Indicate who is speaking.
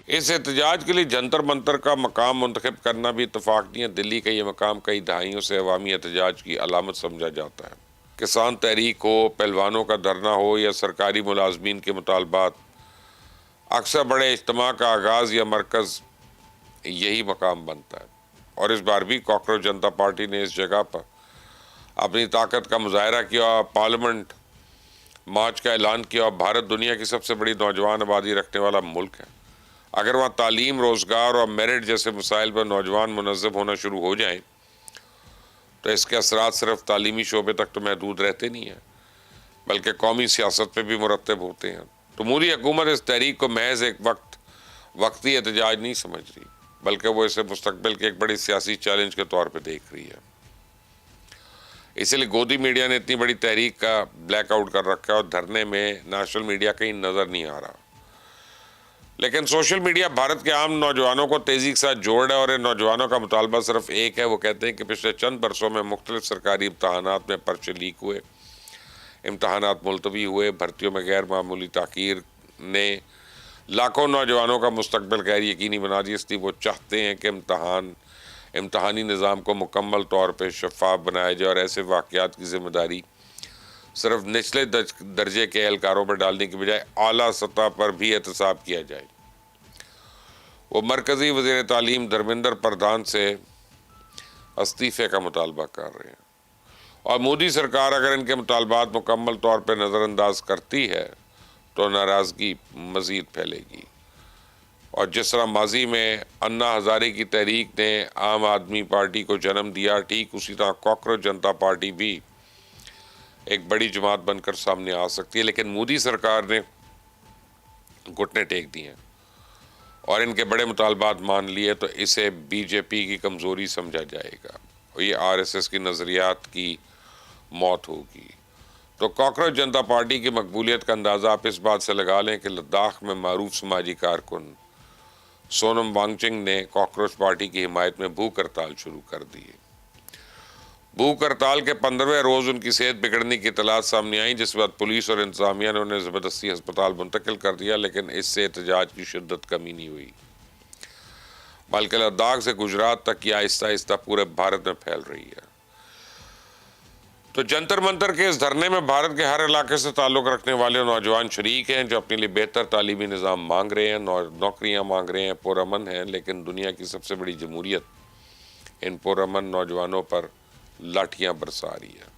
Speaker 1: اس احتجاج کے لیے جنتر منتر کا مقام منتخب کرنا بھی اتفاق نہیں ہے۔ دلی کا یہ مقام کئی دہائیوں سے عوامی احتجاج کی علامت سمجھا جاتا ہے۔ کسان تحریک ہو، پہلوانوں کا دھرنا ہو یا سرکاری ملازمین کے مطالبات، اکثر بڑے اجتماع کا آغاز یا مرکز یہی مقام بنتا ہے۔ اور اس بار بھی کاکروچ جنتا پارٹی نے اس جگہ پر اپنی طاقت کا مظاہرہ کیا، پارلیمنٹ مارچ کا اعلان کیا، اور بھارت دنیا کی سب سے بڑی نوجوان آبادی رکھنے والا ملک ہے۔ اگر وہاں تعلیم، روزگار اور میرٹ جیسے مسائل پر نوجوان منظم ہونا شروع ہو جائیں تو اس کے اثرات صرف تعلیمی شعبے تک تو محدود رہتے نہیں ہیں بلکہ قومی سیاست پہ بھی مرتب ہوتے ہیں۔ تو مودی حکومت اس تحریک کو محض ایک وقتی احتجاج نہیں سمجھ رہی بلکہ وہ اسے مستقبل کے ایک بڑی سیاسی چیلنج کے طور پہ دیکھ رہی ہے۔ اسی لیے گودی میڈیا نے اتنی بڑی تحریک کا بلیک آؤٹ کر رکھا ہے اور دھرنے میں نیشنل میڈیا کہیں نظر نہیں آ رہا۔ لیکن سوشل میڈیا بھارت کے عام نوجوانوں کو تیزی کے ساتھ جوڑ ہے، اور ان نوجوانوں کا مطالبہ صرف ایک ہے۔ وہ کہتے ہیں کہ پچھلے چند برسوں میں مختلف سرکاری امتحانات میں پرچے لیک ہوئے، امتحانات ملتوی ہوئے، بھرتیوں میں غیر معمولی تاخیر نے لاکھوں نوجوانوں کا مستقبل غیر یقینی بنا دیا۔ اس لیے وہ چاہتے ہیں کہ امتحانی نظام کو مکمل طور پہ شفاف بنایا جائے اور ایسے واقعات کی ذمہ داری صرف نچلے درجے کے اہلکاروں پر ڈالنے کی بجائے اعلیٰ سطح پر بھی احتساب کیا جائے۔ وہ مرکزی وزیر تعلیم دھرمیندر پردھان سے استعفے کا مطالبہ کر رہے ہیں، اور مودی سرکار اگر ان کے مطالبات مکمل طور پہ نظر انداز کرتی ہے تو ناراضگی مزید پھیلے گی۔ اور جس طرح ماضی میں انا ہزارے کی تحریک نے عام آدمی پارٹی کو جنم دیا، ٹھیک اسی طرح کاکروچ جنتا پارٹی بھی ایک بڑی جماعت بن کر سامنے آ سکتی ہے۔ لیکن مودی سرکار نے گھٹنے ٹیک دیے ہیں اور ان کے بڑے مطالبات مان لیے تو اسے بی جے پی کی کمزوری سمجھا جائے گا اور یہ آر ایس ایس کی نظریات کی موت ہوگی۔ تو کاکروچ جنتا پارٹی کی مقبولیت کا اندازہ آپ اس بات سے لگا لیں کہ لداخ میں معروف سماجی کارکن سونم وانگچک نے کاکروچ پارٹی کی حمایت میں بھوک ہڑتال شروع کر دی۔ بھوک ہڑتال کے 15ویں روز ان کی صحت بگڑنے کی اطلاعات سامنے آئیں، جس کے بعد پولیس اور انتظامیہ نے انہیں زبردستی ہسپتال منتقل کر دیا، لیکن اس سے احتجاج کی شدت کمی نہیں ہوئی بلکہ لداخ سے گجرات تک یہ آہستہ آہستہ پورے بھارت میں پھیل رہی ہے۔ تو جنتر منتر کے اس دھرنے میں بھارت کے ہر علاقے سے تعلق رکھنے والے نوجوان شریک ہیں جو اپنے لیے بہتر تعلیمی نظام مانگ رہے ہیں، نوکریاں مانگ رہے ہیں، پرامن ہیں، لیکن دنیا کی سب سے بڑی جمہوریت ان پرامن نوجوانوں پر لاٹھیاں برسا رہی ہے۔